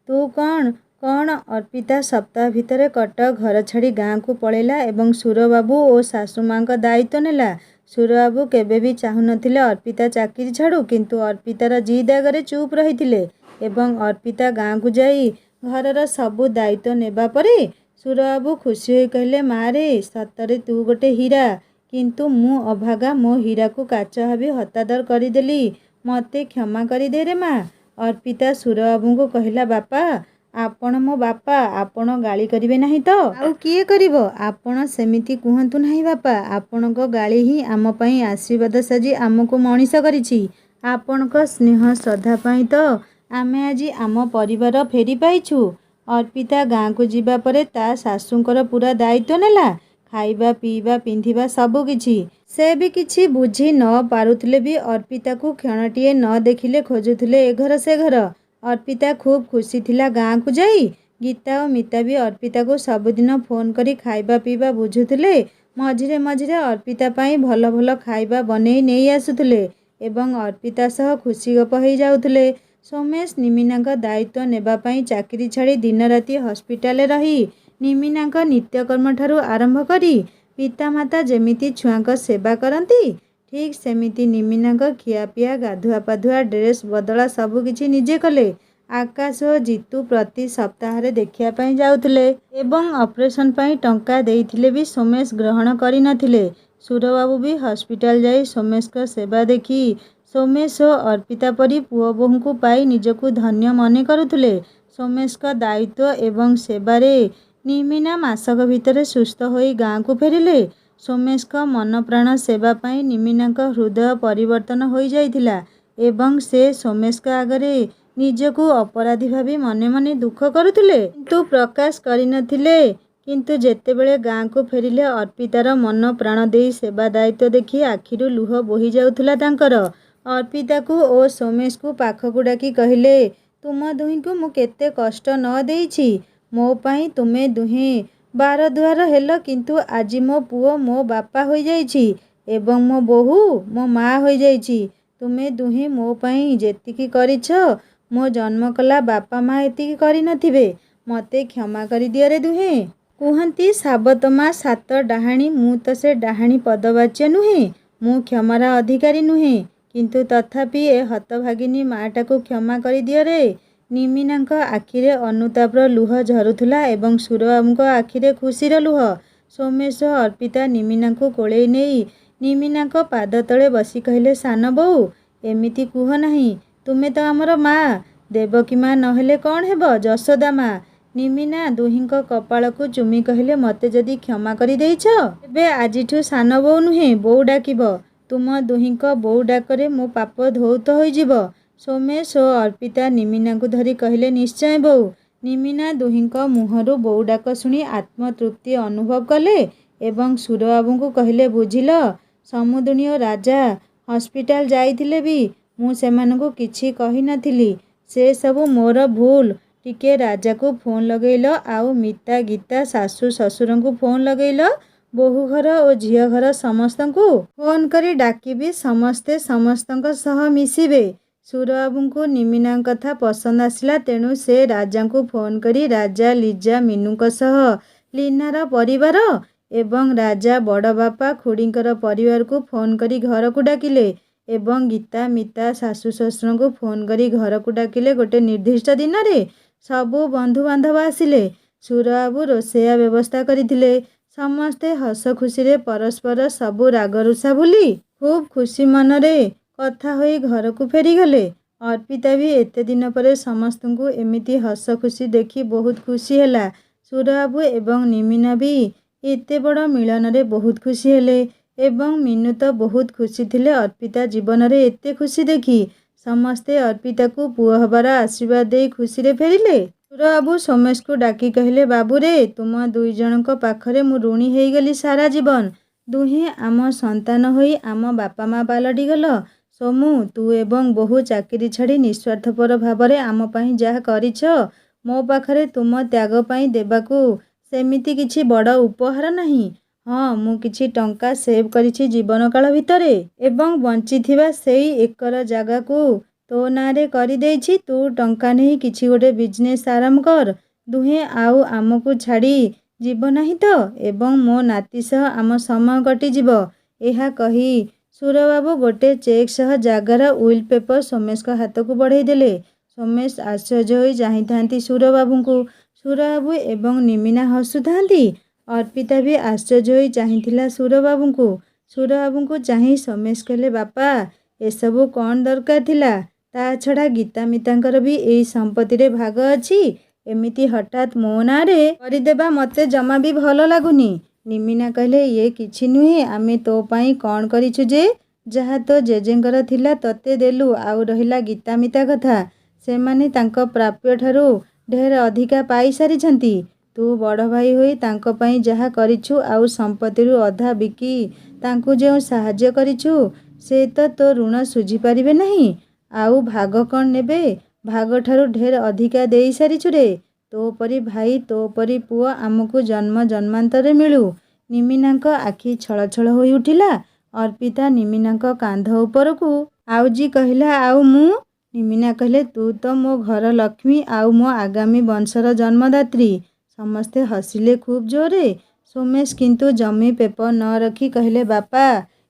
ତୁ କ'ଣ କ'ଣ? ଅର୍ପିତା ସପ୍ତାହ ଭିତରେ କଟକ ଘର ଛାଡ଼ି ଗାଁକୁ ପଳେଇଲା ଏବଂ ସୁରବାବୁ ଓ ଶାଶୁମାଙ୍କ ଦାୟିତ୍ୱ ନେଲା। ସୁରବାବୁ କେବେ ବି ଚାହୁଁନଥିଲେ ଅର୍ପିତା ଚାକିରି ଛାଡ଼ୁ, କିନ୍ତୁ ଅର୍ପିତାର ଜିଦ୍ ଆଗରେ ଚୁପ୍ ରହିଥିଲେ ଏବଂ ଅର୍ପିତା ଗାଁକୁ ଯାଇ ଘରର ସବୁ ଦାୟିତ୍ୱ ନେବା ପରେ ସୁରବାବୁ ଖୁସି ହୋଇ କହିଲେ, ମାରେ, ସତରେ ତୁ ଗୋଟେ ହୀରା। କିନ୍ତୁ ମୁଁ ଅଭାଗା, ମୋ ହୀରାକୁ କାଚ ଭାବି ହତାଦର କରିଦେଲି। ମୋତେ କ୍ଷମା କରିଦେରେ ମା। ଅର୍ପିତା ସୁରବାବୁଙ୍କୁ କହିଲା, ବାପା, ଆପଣ ମୋ ବାପା। ଆପଣ ଗାଳି କରିବେ ନାହିଁ ତ? ଆଉ କିଏ କରିବ? ଆପଣ ସେମିତି କୁହନ୍ତୁ ନାହିଁ ବାପା। ଆପଣଙ୍କ ଗାଳି ହିଁ ଆମ ପାଇଁ ଆଶୀର୍ବାଦ ସାଜି ଆମକୁ ମଣିଷ କରିଛି। ଆପଣଙ୍କ ସ୍ନେହ ଶ୍ରଦ୍ଧା ପାଇଁ ତ ଆମେ ଆଜି ଆମ ପରିବାର ଫେରି ପାଇଛୁ। ଅର୍ପିତା ଗାଁକୁ ଯିବା ପରେ ତା ଶାଶୁଙ୍କର ପୁରା ଦାୟିତ୍ୱ ନେଲା, ଖାଇବା ପିଇବା ପିନ୍ଧିବା ସବୁ କିଛି। ସେ ବି କିଛି ବୁଝି ନ ପାରୁଥିଲେ ବି ଅର୍ପିତାକୁ କ୍ଷଣଟିଏ ନ ଦେଖିଲେ ଖୋଜୁଥିଲେ ଏ ଘର ସେ ଘର। ଅର୍ପିତା ଖୁବ୍ ଖୁସି ଥିଲା ଗାଁକୁ ଯାଇ। ଗୀତା ଓ ମିତା ବି ଅର୍ପିତାକୁ ସବୁଦିନ ଫୋନ୍ କରି ଖାଇବା ପିଇବା ବୁଝୁଥିଲେ। ମଝିରେ ମଝିରେ ଅର୍ପିତା ପାଇଁ ଭଲ ଭଲ ଖାଇବା ବନେଇ ନେଇ ଆସୁଥିଲେ ଏବଂ ଅର୍ପିତା ସହ ଖୁସି ଗପ ହେଇଯାଉଥିଲେ। ସୋମେଶ ନିମିନାଙ୍କ ଦାୟିତ୍ୱ ନେବା ପାଇଁ ଚାକିରି ଛାଡ଼ି ଦିନରାତି ହସ୍ପିଟାଲରେ ରହି ନିମିନାଙ୍କ ନିତ୍ୟକର୍ମଠାରୁ ଆରମ୍ଭ କରି ପିତାମାତା ଯେମିତି ଛୁଆଙ୍କ ସେବା କରନ୍ତି, ଠିକ୍ ସେମିତି ନିମିନାଙ୍କ ଖିଆପିଆ, ଗାଧୁଆ ପାଧୁଆ, ଡ୍ରେସ୍ ବଦଳା ସବୁ କିଛି ନିଜେ କଲେ। ଆକାଶ ଓ ଜିତୁ ପ୍ରତି ସପ୍ତାହରେ ଦେଖିବା ପାଇଁ ଯାଉଥିଲେ ଏବଂ ଅପରେସନ୍ ପାଇଁ ଟଙ୍କା ଦେଇଥିଲେ ବି ସୋମେଶ ଗ୍ରହଣ କରିନଥିଲେ। ସୁରବାବୁ ବି ହସ୍ପିଟାଲ ଯାଇ ସୋମେଶଙ୍କ ସେବା ଦେଖି ସୋମେଶ ଓ ଅର୍ପିତା ପରି ପୁଅ ବୋହୂଙ୍କୁ ପାଇ ନିଜକୁ ଧନ୍ୟ ମନେ କରୁଥିଲେ। ସୋମେଶଙ୍କ ଦାୟିତ୍ୱ ଏବଂ ସେବାରେ ନିମିନା ମାସକ ଭିତରେ ସୁସ୍ଥ ହୋଇ ଗାଁକୁ ଫେରିଲେ। ସୋମେଶଙ୍କ ମନପ୍ରାଣ ସେବା ପାଇଁ ନିମିନାଙ୍କ ହୃଦୟ ପରିବର୍ତ୍ତନ ହୋଇଯାଇଥିଲା ଏବଂ ସେ ସୋମେଶଙ୍କ ଆଗରେ ନିଜକୁ ଅପରାଧୀ ଭାବି ମନେ ମନେ ଦୁଃଖ କରୁଥିଲେ, କିନ୍ତୁ ପ୍ରକାଶ କରିନଥିଲେ। କିନ୍ତୁ ଯେତେବେଳେ ଗାଁକୁ ଫେରିଲେ ଅର୍ପିତାର ମନ ପ୍ରାଣ ଦେଇ ସେବା ଦାୟିତ୍ୱ ଦେଖି ଆଖିରୁ ଲୁହ ବୋହି ଯାଉଥିଲା ତାଙ୍କର। ଅର୍ପିତାକୁ ଓ ସୋମେଶକୁ ପାଖକୁ ଡାକି କହିଲେ, ତୁମ ଦୁହିଁଙ୍କୁ ମୁଁ କେତେ କଷ୍ଟ ନ ଦେଇଛି। ମୋ ପାଇଁ ତୁମେ ଦୁହେଁ ବାରଦୁଆର ହେଲ, କିନ୍ତୁ ଆଜି ମୋ ପୁଅ ମୋ ବାପା ହୋଇଯାଇଛି ଏବଂ ମୋ ବୋହୂ ମୋ ମା ହୋଇଯାଇଛି। ତୁମେ ଦୁହେଁ ମୋ ପାଇଁ ଯେତିକି କରିଛ, ମୋ ଜନ୍ମ କଲା ବାପା ମା ଏତିକି କରିନଥିବେ। ମୋତେ କ୍ଷମା କରିଦିଅରେ ଦୁହେଁ। କୁହନ୍ତି ସାବତ ମା ସାତ ଡାହାଣୀ। ମୁଁ ତ ସେ ଡାହାଣୀ ପଦବାଚ୍ୟ ନୁହେଁ। ମୁଁ କ୍ଷମାର ଅଧିକାରୀ ନୁହେଁ, କିନ୍ତୁ ତଥାପି ଏ ହତଭାଗିନୀ ମାଟାକୁ କ୍ଷମା କରିଦିଅରେ। ନିମିନାଙ୍କ ଆଖିରେ ଅନୁତାପର ଲୁହ ଝରୁଥିଲା ଏବଂ ସୁରବାବୁଙ୍କ ଆଖିରେ ଖୁସିର ଲୁହ। ସୋମେଶ ଓ ଅର୍ପିତା ନିମିନାଙ୍କୁ କୋଳେଇ ନେଇ ନିମିନାଙ୍କ ପାଦ ତଳେ ବସି କହିଲେ, ସାନ ବୋଉ, ଏମିତି କୁହ ନାହିଁ। ତୁମେ ତ ଆମର ମା। ଦେବକୀ ମା ନହେଲେ କ'ଣ ହେବ, ଯଶୋଦା ମା। ନିମିନା ଦୁହିଁଙ୍କ କପାଳକୁ ଚୁମି କହିଲେ, ମୋତେ ଯଦି କ୍ଷମା କରିଦେଇଛ ଏବେ ଆଜିଠୁ ସାନ ବୋଉ ନୁହେଁ ବୋଉ ଡାକିବ। ତୁମ ଦୁହିଁଙ୍କ ବୋଉ ଡାକରେ ମୋ ପାପ ଧୌତ ହୋଇଯିବ। ସୋମେଶ ଓ ଅର୍ପିତା ନିମିନାଙ୍କୁ ଧରି କହିଲେ, ନିଶ୍ଚୟ ବୋଉ। ନିମିନା ଦୁହିଁଙ୍କ ମୁହଁରୁ ବୋଉ ଡାକ ଶୁଣି ଆତ୍ମତୃପ୍ତି ଅନୁଭବ କଲେ ଏବଂ ସୁରବାବୁଙ୍କୁ କହିଲେ, ବୁଝିଲ ସମୁଦୁଣୀ ଓ ରାଜା ହସ୍ପିଟାଲ ଯାଇଥିଲେ ବି ମୁଁ ସେମାନଙ୍କୁ କିଛି କହିନଥିଲି। ସେ ସବୁ ମୋର ଭୁଲ। ଟିକେ ରାଜାକୁ ଫୋନ୍ ଲଗେଇଲ, ଆଉ ମିତା ଗୀତା ଶାଶୁ ଶ୍ୱଶୁରଙ୍କୁ ଫୋନ୍ ଲଗେଇଲ, ବୋହୂ ଘର ଓ ଝିଅ ଘର ସମସ୍ତଙ୍କୁ ଫୋନ୍ କରି ଡାକିବି, ସମସ୍ତେ ସମସ୍ତଙ୍କ ସହ ମିଶିବେ। ସୁରବାବୁଙ୍କୁ ନିମିନାଙ୍କ କଥା ପସନ୍ଦ ଆସିଲା, ତେଣୁ ସେ ରାଜାଙ୍କୁ ଫୋନ୍ କରି ରାଜା, ଲିଜା, ମିନୁଙ୍କ ସହ ଲିନାର ପରିବାର ଏବଂ ରାଜା ବଡ଼ବାପା ଖୁଡ଼ିଙ୍କର ପରିବାରକୁ ଫୋନ୍ କରି ଘରକୁ ଡାକିଲେ ଏବଂ ଗୀତା, ମିତା ଶାଶୁ ଶ୍ୱଶୁରଙ୍କୁ ଫୋନ୍ କରି ଘରକୁ ଡାକିଲେ। ଗୋଟେ ନିର୍ଦ୍ଦିଷ୍ଟ ଦିନରେ ସବୁ ବନ୍ଧୁବାନ୍ଧବ ଆସିଲେ। ସୁରବାବୁ ରୋଷେଇଆ ବ୍ୟବସ୍ଥା କରିଥିଲେ। ସମସ୍ତେ ହସ ଖୁସିରେ ପରସ୍ପର ସବୁ ରାଗରୁଷା ଭୁଲି ଖୁବ୍ ଖୁସି ମନରେ କଥା ହୋଇ ଘରକୁ ଫେରିଗଲେ। ଅର୍ପିତା ବି ଏତେ ଦିନ ପରେ ସମସ୍ତଙ୍କୁ ଏମିତି ହସ ଖୁସି ଦେଖି ବହୁତ ଖୁସି ହେଲା। ସୁରବାବୁ ଏବଂ ନିମିନା ବି ଏତେ ବଡ଼ ମିଳନରେ ବହୁତ ଖୁସି ହେଲେ ଏବଂ ମିନୁ ତ ବହୁତ ଖୁସି ଥିଲେ ଅର୍ପିତା ଜୀବନରେ ଏତେ ଖୁସି ଦେଖି। ସମସ୍ତେ ଅର୍ପିତାକୁ ପୁଅ ହେବାର ଆଶୀର୍ବାଦ ଦେଇ ଖୁସିରେ ଫେରିଲେ। ସୁରବାବୁ ସୋମେଶକୁ ଡାକି କହିଲେ, ବାବୁରେ, ତୁମ ଦୁଇ ଜଣଙ୍କ ପାଖରେ ମୁଁ ଋଣୀ ହେଇଗଲି ସାରା ଜୀବନ। ଦୁହେଁ ଆମ ସନ୍ତାନ ହୋଇ ଆମ ବାପା ମା ପାଲଟିଗଲ। ସୋମୁ, ତୁ ଏବଂ ବୋହୂ ଚାକିରି ଛାଡ଼ି ନିଃସ୍ୱାର୍ଥପର ଭାବରେ ଆମ ପାଇଁ ଯାହା କରିଛ, ମୋ ପାଖରେ ତୁମ ତ୍ୟାଗ ପାଇଁ ଦେବାକୁ ସେମିତି କିଛି ବଡ଼ ଉପହାର ନାହିଁ। ହଁ, ମୁଁ କିଛି ଟଙ୍କା ସେଭ୍ କରିଛି ଜୀବନକାଳ ଭିତରେ ଏବଂ ବଞ୍ଚିଥିବା ସେଇ ଏକର ଜାଗାକୁ ତୋ ନାଁରେ କରିଦେଇଛି। ତୁ ଟଙ୍କା ନେଇ କିଛି ଗୋଟେ ବିଜନେସ୍ ଆରମ୍ଭ କର। ଦୁହେଁ ଆଉ ଆମକୁ ଛାଡ଼ି ଯିବ ନାହିଁ ତ ଏବଂ ମୋ ନାତି ସହ ଆମ ସମୟ କଟିଯିବ। ଏହା କହି ସୁରବାବୁ ଗୋଟେ ଚେକ୍ ସହ ଜାଗାର ଉଇଲ୍ ପେପର ସୋମେଶଙ୍କ ହାତକୁ ବଢ଼େଇ ଦେଲେ। ସୋମେଶ ଆଶ୍ଚର୍ଯ୍ୟ ହୋଇ ଚାହିଁଥାନ୍ତି ସୁରବାବୁଙ୍କୁ। ସୁରବାବୁ ଏବଂ ନିମିନା ହସୁଥାନ୍ତି। ଅର୍ପିତା ବି ଆଶ୍ଚର୍ଯ୍ୟ ହୋଇ ଚାହିଁଥିଲା ସୁରବାବୁଙ୍କୁ। ସୁରବାବୁଙ୍କୁ ଚାହିଁ ସୋମେଶ କହିଲେ, ବାପା, ଏସବୁ କ'ଣ ଦରକାର ଥିଲା? ତା ଛଡ଼ା ଗୀତା ମିତାଙ୍କର ବି ଏଇ ସମ୍ପତ୍ତିରେ ଭାଗ ଅଛି। ଏମିତି ହଠାତ୍ ମୋ ନାଁରେ କରିଦେବା ମୋତେ ଜମା ବି ଭଲ ଲାଗୁନି। ନିମିନା କହିଲେ, ଇଏ କିଛି ନୁହେଁ। ଆମେ ତୋ ପାଇଁ କ'ଣ କରିଛୁ ଯେ? ଯାହା ତୋ ଜେଜେଙ୍କର ଥିଲା ତତେ ଦେଲୁ। ଆଉ ରହିଲା ଗୀତା ମିତା କଥା, ସେମାନେ ତାଙ୍କ ପ୍ରାପ୍ୟଠାରୁ ଢେର ଅଧିକା ପାଇସାରିଛନ୍ତି। ତୁ ବଡ଼ ଭାଇ ହୋଇ ତାଙ୍କ ପାଇଁ ଯାହା କରିଛୁ ଆଉ ସମ୍ପତ୍ତିରୁ ଅଧା ବିକି ତାଙ୍କୁ ଯେଉଁ ସାହାଯ୍ୟ କରିଛୁ, ସେ ତ ତୋ ଋଣ ଶୁଝିପାରିବେ ନାହିଁ। ଆଉ ଭାଗ କ'ଣ ନେବେ? ଭାଗଠାରୁ ଢେର ଅଧିକା ଦେଇ ସାରିଛୁ ରେ। ତୋ ପରି ଭାଇ, ତୋ ପରି ପୁଅ ଆମକୁ ଜନ୍ମ ଜନ୍ମାନ୍ତରେ ମିଳୁ। ନିମିନାଙ୍କ ଆଖି ଛଳଛଳ ହୋଇ ଉଠିଲା। ଅର୍ପିତା ନିମିନାଙ୍କ କାନ୍ଧ ଉପରକୁ ଆଉଜି କହିଲା, ଆଉ ମୁଁ? ନିମିନା କହିଲେ, ତୁ ତ ମୋ ଘର ଲକ୍ଷ୍ମୀ ଆଉ ମୋ ଆଗାମୀ ବଂଶର ଜନ୍ମଦାତ୍ରୀ। ସମସ୍ତେ ହସିଲେ ଖୁବ୍ ଜୋରରେ। ସୋମେଶ କିନ୍ତୁ ଜମି ପେପର ନ ରଖି କହିଲେ, ବାପା,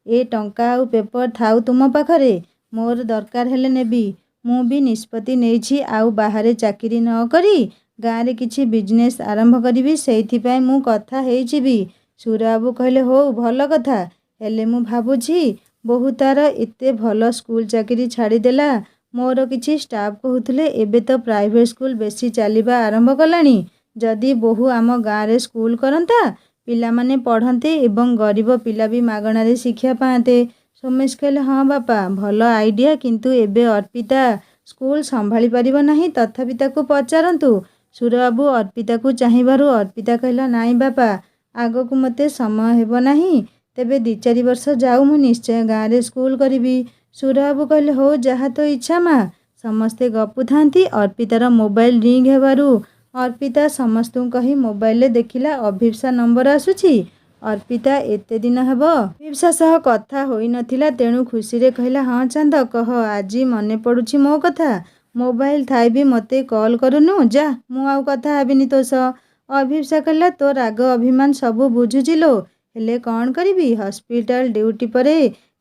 ଏ ଟଙ୍କା ଆଉ ପେପର ଥାଉ ତୁମ ପାଖରେ। ମୋର ଦରକାର ହେଲେ ନେବି। ମୁଁ ବି ନିଷ୍ପତ୍ତି ନେଇଛି ଆଉ ବାହାରେ ଚାକିରି ନ କରି ଗାଁରେ କିଛି ବିଜନେସ୍ ଆରମ୍ଭ କରିବି। ସେଇଥିପାଇଁ ମୁଁ କଥା ହେଇଛି ବି। ସୁରବାବୁ କହିଲେ, ହଉ, ଭଲ କଥା। ହେଲେ ମୁଁ ଭାବୁଛି ବୋହୂ ତାର ଏତେ ଭଲ ସ୍କୁଲ ଚାକିରି ଛାଡ଼ିଦେଲା। ମୋର କିଛି ଷ୍ଟାଫ୍ କହୁଥିଲେ ଏବେ ତ ପ୍ରାଇଭେଟ୍ ସ୍କୁଲ ବେଶୀ ଚାଲିବା ଆରମ୍ଭ କଲାଣି। ଯଦି ବୋହୂ ଆମ ଗାଁରେ ସ୍କୁଲ କରନ୍ତା, ପିଲାମାନେ ପଢ଼ନ୍ତେ ଏବଂ ଗରିବ ପିଲା ବି ମାଗଣାରେ ଶିକ୍ଷା ପାଆନ୍ତେ। ସୋମେଶ କହିଲେ, ହଁ ବାପା, ଭଲ ଆଇଡ଼ିଆ, କିନ୍ତୁ ଏବେ ଅର୍ପିତା ସ୍କୁଲ ସମ୍ଭାଳି ପାରିବ ନାହିଁ। ତଥାପି ତାକୁ ପଚାରନ୍ତୁ। ସୁରବାବୁ ଅର୍ପିତାକୁ ଚାହିଁବାରୁ ଅର୍ପିତା କହିଲା, ନାଇଁ ବାପା, ଆଗକୁ ମୋତେ ସମୟ ହେବ ନାହିଁ। ତେବେ 2-4 ବର୍ଷ ଯାଉ, ମୁଁ ନିଶ୍ଚୟ ଗାଁରେ ସ୍କୁଲ କରିବି। ସୁରବାବୁ କହିଲେ, ହଉ, ଯାହା ତୋ ଇଚ୍ଛା ମା। ସମସ୍ତେ ଗପୁଥାନ୍ତି। ଅର୍ପିତାର ମୋବାଇଲ ରିଙ୍ଗ ହେବାରୁ ଅର୍ପିତା ସମସ୍ତଙ୍କୁ କହି ମୋବାଇଲରେ ଦେଖିଲା ଅଭିପ୍ସା ନମ୍ବର ଆସୁଛି। ଅର୍ପିତା ଏତେ ଦିନ ହେବ ଅଭିପ୍ସା ସହ କଥା ହୋଇନଥିଲା, ତେଣୁ ଖୁସିରେ କହିଲା, ହଁ ଚାନ୍ଦ, କହ, ଆଜି ମନେ ପଡ଼ୁଛି ମୋ କଥା। ମୋବାଇଲ ଥାଇ ବି ମୋତେ କଲ୍ କରୁନୁ। ଯା, ମୁଁ ଆଉ କଥା ହେବିନି ତୋ ସହ। ଅଭିପ୍ସା କହିଲା, ତୋ ରାଗ ଅଭିମାନ ସବୁ ବୁଝୁଛି ଲୋ, ହେଲେ କ'ଣ କରିବି? ହସ୍ପିଟାଲ ଡ୍ୟୁଟି ପରେ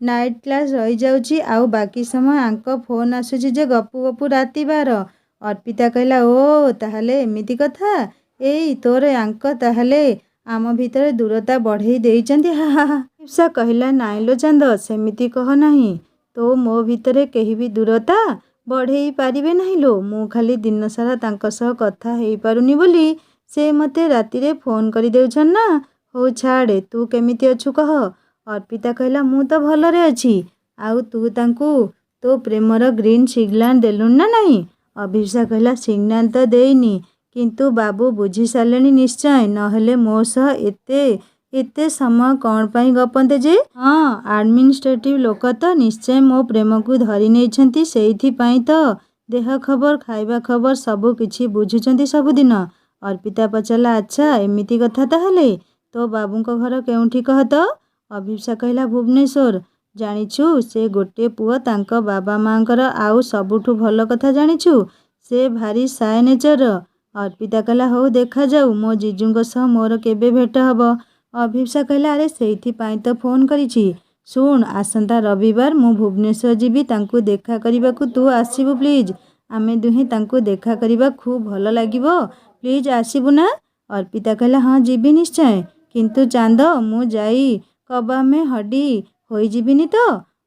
ନାଇଟ୍ କ୍ଲାସ୍ ରହିଯାଉଛି ଆଉ ବାକି ସମୟ ଆଙ୍କ ଫୋନ୍ ଆସୁଛି ଯେ ଗପୁ ଗପୁ ରାତି 12। ଅର୍ପିତା କହିଲା, ଓ ତାହେଲେ ଏମିତି କଥା। ଏଇ ତୋର ଆଙ୍କ ତାହେଲେ ଆମ ଭିତରେ ଦୂରତା ବଢ଼େଇ ଦେଇଛନ୍ତି। ହା ହା ହା। ଅଭିପ୍ସା କହିଲା, ନାଇଁ ଲୋ ଚାନ୍ଦ, ସେମିତି କହ ନାହିଁ। ତୋ ମୋ ଭିତରେ କେହି ବି ଦୂରତା ବଢ଼େଇ ପାରିବେ ନାହିଁ ଲୋ। ମୁଁ ଖାଲି ଦିନସାରା ତାଙ୍କ ସହ କଥା ହେଇପାରୁନି ବୋଲି ସେ ମୋତେ ରାତିରେ ଫୋନ୍ କରିଦେଉଛନ୍ ନା। ହଉ ଛାଡ଼େ, ତୁ କେମିତି ଅଛୁ କହ। ଅର୍ପିତା କହିଲା, ମୁଁ ତ ଭଲରେ ଅଛି। ଆଉ ତୁ ତାଙ୍କୁ ତୋ ପ୍ରେମର ଗ୍ରୀନ୍ ସିଗ୍ନାଲ ଦେଲୁଣି ନା ନାହିଁ? ଅଭିପ୍ସା କହିଲା, ସିଗ୍ନାଲ ତ ଦେଇନି, କିନ୍ତୁ ବାବୁ ବୁଝି ସାରିଲେଣି ନିଶ୍ଚୟ, ନହେଲେ ମୋ ସହ ଏତେ ସମୟ କ'ଣ ପାଇଁ ଗପନ୍ତେ ଯେ? ହଁ, ଆଡମିନିଷ୍ଟ୍ରେଟିଭ ଲୋକ ତ ନିଶ୍ଚୟ ମୋ ପ୍ରେମକୁ ଧରି ନେଇଛନ୍ତି। ସେଇଥିପାଇଁ ତ ଦେହ ଖବର, ଖାଇବା ଖବର ସବୁ କିଛି ବୁଝୁଛନ୍ତି ସବୁଦିନ। ଅର୍ପିତା ପଚାରିଲା, ଆଚ୍ଛା ଏମିତି କଥା ତାହେଲେ। ତୋ ବାବୁଙ୍କ ଘର କେଉଁଠି କହ ତ? ଅଭିପ୍ସା କହିଲା, ଭୁବନେଶ୍ୱର। ଜାଣିଛୁ, ସେ ଗୋଟେ ପୁଅ ତାଙ୍କ ବାବା ମାଙ୍କର। ଆଉ ସବୁଠୁ ଭଲ କଥା ଜାଣିଛୁ, ସେ ଭାରି ସାୟ ନେଚର। ଅର୍ପିତା କହିଲା, ହଉ ଦେଖାଯାଉ, ମୋ ଜିଜୁଙ୍କ ସହ ମୋର କେବେ ଭେଟ ହେବ। ଅଭିପ୍ସା କହିଲା, ଆରେ ସେଇଥିପାଇଁ ତ ଫୋନ୍ କରିଛି। ଶୁଣ, ଆସନ୍ତା ରବିବାର ମୁଁ ଭୁବନେଶ୍ୱର ଯିବି ତାଙ୍କୁ ଦେଖା କରିବାକୁ। ତୁ ଆସିବୁ ପ୍ଲିଜ୍। ଆମେ ଦୁହେଁ ତାଙ୍କୁ ଦେଖା କରିବା, ଖୁବ୍ ଭଲ ଲାଗିବ। ପ୍ଲିଜ୍ ଆସିବୁ ନା? ଅର୍ପିତା କହିଲା, ହଁ ଯିବି ନିଶ୍ଚୟ। କିନ୍ତୁ ଚାନ୍ଦ, ମୁଁ ଯାଇ କବାମେ ହଡ଼ି ହୋଇଯିବିନି ତ?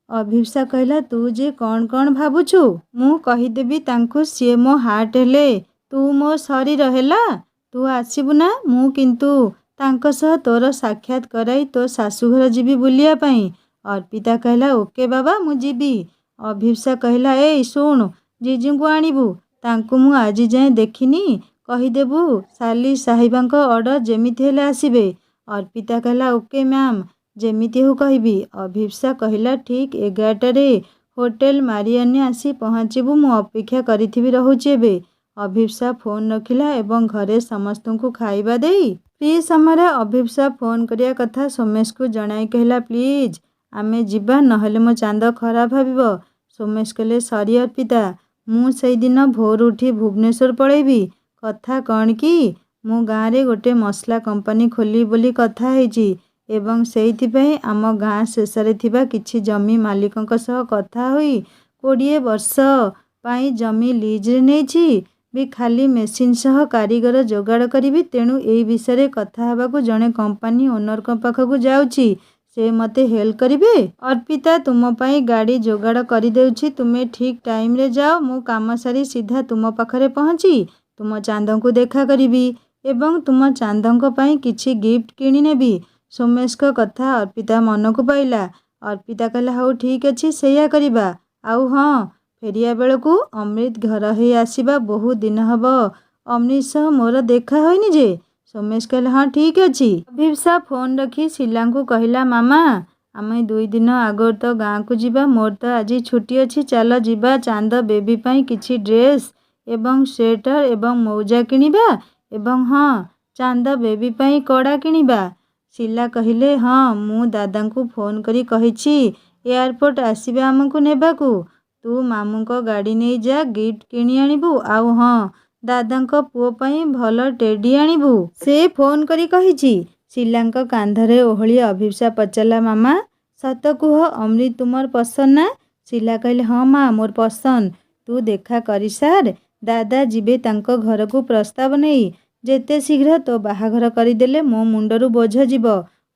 ଅଭିପ୍ସା କହିଲା, ତୁ ଯେ କ'ଣ ଭାବୁଛୁ। ମୁଁ କହିଦେବି ତାଙ୍କୁ, ସିଏ ମୋ ହାର୍ଟ ହେଲେ ତୁ ମୋ ଶରୀର ହେଲା। ତୁ ଆସିବୁ ନା? ମୁଁ କିନ୍ତୁ ତାଙ୍କ ସହ ତୋର ସାକ୍ଷାତ କରାଇ ତୋ ଶାଶୁଘର ଯିବି ବୁଲିବା ପାଇଁ। ଅର୍ପିତା କହିଲା, ଓକେ ବାବା, ମୁଁ ଯିବି। ଅଭିପ୍ସା କହିଲା, ଏଇ ଶୁଣ, ଜିଜୁଙ୍କୁ ଆଣିବୁ। ତାଙ୍କୁ ମୁଁ ଆଜି ଯାଏଁ ଦେଖିନି। କହିଦେବୁ ସାଲି ସାହିବାଙ୍କ ଅର୍ଡ଼ର, ଯେମିତି ହେଲେ ଆସିବେ। ଅର୍ପିତା କହିଲା, ଓକେ ମ୍ୟାମ୍, ଯେମିତି ହଉ କହିବି। ଅଭିପ୍ସା କହିଲା, ଠିକ୍ 11ଟାରେ ହୋଟେଲ ମାରିଅନ୍ରେ ଆସି ପହଞ୍ଚିବୁ। ମୁଁ ଅପେକ୍ଷା କରିଥିବି, ରହୁଛି ଏବେ। ଅଭିପ୍ସା ଫୋନ୍ ରଖିଲା ଏବଂ ଘରେ ସମସ୍ତଙ୍କୁ ଖାଇବା ଦେଇ ଫ୍ରି ସମୟରେ ଅଭିପ୍ସା ଫୋନ୍ କରିବା କଥା ସୋମେଶକୁ ଜଣାଇ କହିଲା, ପ୍ଲିଜ୍ ଆମେ ଯିବା, ନହେଲେ ମୋ ଚାନ୍ଦ ଖରାପ ଭାବିବ। ସୋମେଶ କହିଲେ, ସରି ଅର୍ପିତା, ମୁଁ ସେଇଦିନ ଭୋରୁ ଉଠି ଭୁବନେଶ୍ୱର ପଳେଇବି। କଥା କ'ଣ କି, ମୁଁ ଗାଁରେ ଗୋଟେ ମସଲା କମ୍ପାନୀ ଖୋଲିବି ବୋଲି କଥା ହେଇଛି ଏବଂ ସେଇଥିପାଇଁ ଆମ ଗାଁ ଶେଷରେ ଥିବା କିଛି ଜମି ମାଲିକଙ୍କ ସହ କଥା ହୋଇ 20 ବର୍ଷ ପାଇଁ ଜମି ଲିଜ୍ରେ ନେଇଛି ବି। ଖାଲି ମେସିନ୍ ସହ କାରିଗର ଯୋଗାଡ଼ କରିବି। ତେଣୁ ଏଇ ବିଷୟରେ କଥା ହେବାକୁ ଜଣେ କମ୍ପାନୀ ଓନରଙ୍କ ପାଖକୁ ଯାଉଛି। ସେ ମୋତେ ହେଲ୍ପ କରିବେ। ଅର୍ପିତା ତୁମ ପାଇଁ ଗାଡ଼ି ଯୋଗାଡ଼ କରିଦେଉଛି। ତୁମେ ଠିକ୍ ଟାଇମ୍ରେ ଯାଅ। ମୁଁ କାମ ସାରି ସିଧା ତୁମ ପାଖରେ ପହଞ୍ଚି ତୁମ ଚାନ୍ଦଙ୍କୁ ଦେଖା କରିବି ଏବଂ ତୁମ ଚାନ୍ଦଙ୍କ ପାଇଁ କିଛି ଗିଫ୍ଟ କିଣି ନେବି। ସୋମେଶଙ୍କ କଥା ଅର୍ପିତା ମନକୁ ପାଇଲା। ଅର୍ପିତା କହିଲା, ହଉ ଠିକ୍ ଅଛି, ସେଇଆ କରିବା। ଆଉ ହଁ, ଫେରିବା ବେଳକୁ ଅମୃତ ଘର ହେଇ ଆସିବା। ବହୁତ ଦିନ ହେବ ଅମୃତ ସହ ମୋର ଦେଖା ହୋଇନି ଯେ। ସୋମେଶ କହିଲା, ହଁ ଠିକ୍ ଅଛି। ଅଭିପ୍ସା ଫୋନ୍ ରଖି ଶିଲାଙ୍କୁ କହିଲା, ମାମା, ଆମେ 2 ଦିନ ଆଗରୁ ତ ଗାଁକୁ ଯିବା। ମୋର ତ ଆଜି ଛୁଟି ଅଛି। ଚାଲ ଯିବା। ଚାନ୍ଦ ବେବି ପାଇଁ କିଛି ଡ୍ରେସ୍ ଏବଂ ସ୍ୱେଟର ଏବଂ ମୌଜା କିଣିବା ଏବଂ ହଁ, ଚାନ୍ଦ ବେବି ପାଇଁ କଡ଼ା କିଣିବା। ଶିଲା କହିଲେ, ହଁ, ମୁଁ ଦାଦାଙ୍କୁ ଫୋନ୍ କରି କହିଛି ଏୟାରପୋର୍ଟ ଆସିବେ ଆମକୁ ନେବାକୁ। ତୁ ମାମୁଙ୍କ ଗାଡ଼ି ନେଇ ଯା, ଗିଫ୍ଟ କିଣି ଆଣିବୁ। ଆଉ ହଁ, ଦାଦାଙ୍କ ପୁଅ ପାଇଁ ଭଲ ଟେଡି ଆଣିବୁ। ସେ ଫୋନ୍ କରି କହିଛି। ଶିଲାଙ୍କ କାନ୍ଧରେ ଓହଳି ଅଭିପ୍ସା ପଚାରିଲା, ମାମା, ସତ କୁହ, ଅମୃତ ତୁମର ପସନ୍ଦ ନା? ଶିଲା କହିଲେ, ହଁ ମା, ମୋର ପସନ୍ଦ। ତୁ ଦେଖା କରିସାର। ଦାଦା ଯିବେ ତାଙ୍କ ଘରକୁ ପ୍ରସ୍ତାବ ନେଇ। ଯେତେ ଶୀଘ୍ର ତୋ ବାହାଘର କରିଦେଲେ ମୋ ମୁଣ୍ଡରୁ ବୋଝ ଯିବ।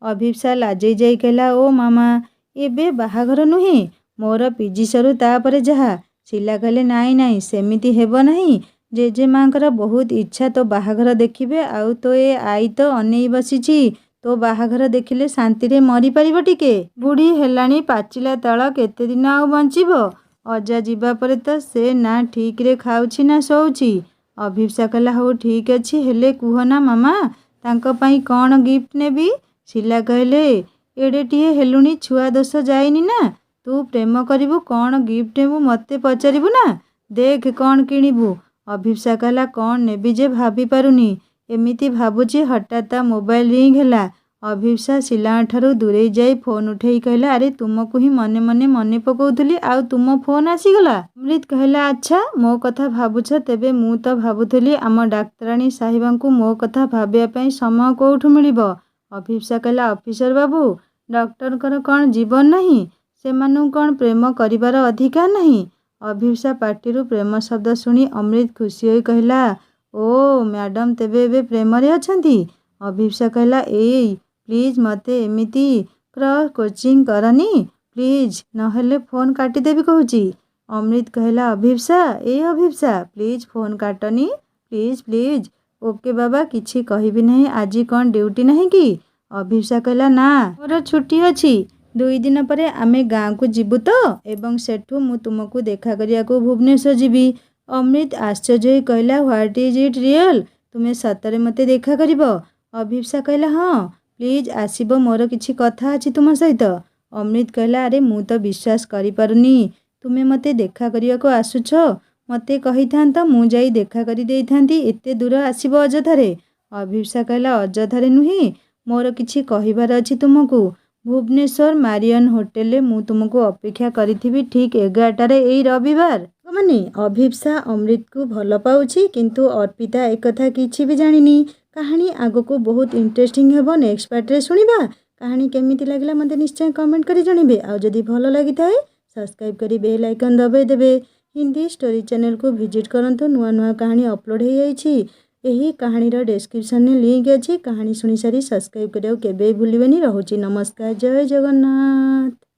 ଅଭିପ୍ସା ଲାଜେଇ ଯାଇ କହିଲା, ଓ ମାମା, ଏବେ ବାହାଘର ନୁହେଁ, ମୋର ପିଜି ସରୁ ତାପରେ ଯାହା। ଶିଲା କହିଲେ, ନାଇଁ, ସେମିତି ହେବ ନାହିଁ। ଜେଜେମାଙ୍କର ବହୁତ ଇଚ୍ଛା ତୋ ବାହାଘର ଦେଖିବେ। ଆଉ ତୋ ଏ ଆଈ ତ ଅନେଇ ବସିଛି। ତୋ ବାହାଘର ଦେଖିଲେ ଶାନ୍ତିରେ ମରିପାରିବ ଟିକେ। ବୁଢ଼ୀ ହେଲାଣି, ପାଚିଲା ତାଳ କେତେ ଦିନ ଆଉ ବଞ୍ଚିବ। ଅଜା ଯିବା ପରେ ତ ସେ ନା ଠିକ୍ରେ ଖାଉଛି ନା ଶୋଉଛି। ଅଭିପ୍ସା କହିଲା, ହଉ ଠିକ୍ ଅଛି, ହେଲେ କୁହ ନା ମାମା, ତାଙ୍କ ପାଇଁ କ'ଣ ଗିଫ୍ଟ ନେବି? ଶିଲା କହିଲେ, ଏଡ଼େଟିଏ ହେଲୁଣି, ଛୁଆ ଦୋଷ ଯାଇନି ନା। ତୁ ପ୍ରେମ କରିବୁ, କ'ଣ ଗିଫ୍ଟ ନେବୁ ମୋତେ ପଚାରିବୁ ନା। ଦେଖ କ'ଣ କିଣିବୁ। ଅଭିପ୍ସା କହିଲା, କ'ଣ ନେବି ଯେ ଭାବି ପାରୁନି। ଏମିତି ଭାବୁଛି, ହଠାତ୍ ତା ମୋବାଇଲ ରିଙ୍ଗ ହେଲା। ଅଭିପ୍ସା ଶିଲାଙ୍କଠାରୁ ଦୂରେଇ ଯାଇ ଫୋନ୍ ଉଠେଇ କହିଲା, ଆରେ ତୁମକୁ ହିଁ ମନେ ପକାଉଥିଲି, ଆଉ ତୁମ ଫୋନ୍ ଆସିଗଲା। ଅମୃତ କହିଲା, ଆଚ୍ଛା, ମୋ କଥା ଭାବୁଛ। ତେବେ ମୁଁ ତ ଭାବୁଥିଲି ଆମ ଡାକ୍ତରାଣୀ ସାହିବାଙ୍କୁ ମୋ କଥା ଭାବିବା ପାଇଁ ସମୟ କେଉଁଠୁ ମିଳିବ। ଅଭିପ୍ସା କହିଲା, ଅଫିସର ବାବୁ, ଡକ୍ଟରଙ୍କର କ'ଣ ଜୀବନ ନାହିଁ? ସେମାନଙ୍କୁ କ'ଣ ପ୍ରେମ କରିବାର ଅଧିକାର ନାହିଁ? ଅଭିପ୍ସା ପାଟିରୁ ପ୍ରେମ ଶବ୍ଦ ଶୁଣି ଅମୃତ ଖୁସି ହୋଇ କହିଲା, ଓ ମ୍ୟାଡ଼ାମ୍, ତେବେ ଏବେ ପ୍ରେମରେ ଅଛନ୍ତି? ଅଭିପ୍ସା କହିଲା, ଏଇ ପ୍ଲିଜ୍ ମୋତେ ଏମିତି କୋଚିଂ କରନି ପ୍ଲିଜ୍, ନହେଲେ ଫୋନ୍ କାଟିଦେବି କହୁଛି। अमृत कहला अभिप्सा ए अभिप्सा प्लीज फोन काटनी प्लीज प्लीज। ओके बाबा किछि कहबी नहीं आज कौन ड्यूटी नहीं कि? अभिप्सा कहला ना मोर छुट्टी अच्छी 2 दिन पर आमे गाँव को जीवु तो एवं सेठू मु तुमको देखा करिया को भुवनेश्वर जीवी। अमृत आश्चर्य होई कहला व्हाट इज इट रियल तुमे सतरे मते देखा करिब? अभिप्सा कहला हाँ प्लीज आसीब मोर किछि कथा अछि तुम सहित। अमृत कहला अरे मु तो विश्वास करि पारुनी तुमे मते देखा करिया को आसुछ मते कहि थांत मु जाई देखा करि देई थांती एते दूर आसीब अजथारे। अभिप्सा कहला अजथारे नुहे मोर किछि कहिबार अछि तुमको। भुवनेश्वर मारियन होटेल मु तुमको अपेक्षा करिथिबी ठीक 11टारे एई रविवार। माने अभिप्सा अमृत को भल पाउछि किंतु अर्पिता एक कथा किछि भी जानिनी। कहानी आगो को बहुत इंटरेस्टिंग हेबो नेक्स्ट पार्ट रे सुनिबा। कहानी केमिति लागला मते निश्चय कमेंट करि जणिबे आ जदि भल लागि थाए सब्सक्राइब करी बेल आइकन दबाई देबे। हिंदी स्टोरी चैनल को विजिट करंतु नुआ नुआ कहानी अपलोड हो जाइछि। यही कहानीर डिस्क्रिप्शन में लिंक अच्छी कहानी शुणी सारी सब्सक्राइब करियो केबे भूलिबेनी। रहुछि नमस्कार जय जगन्नाथ।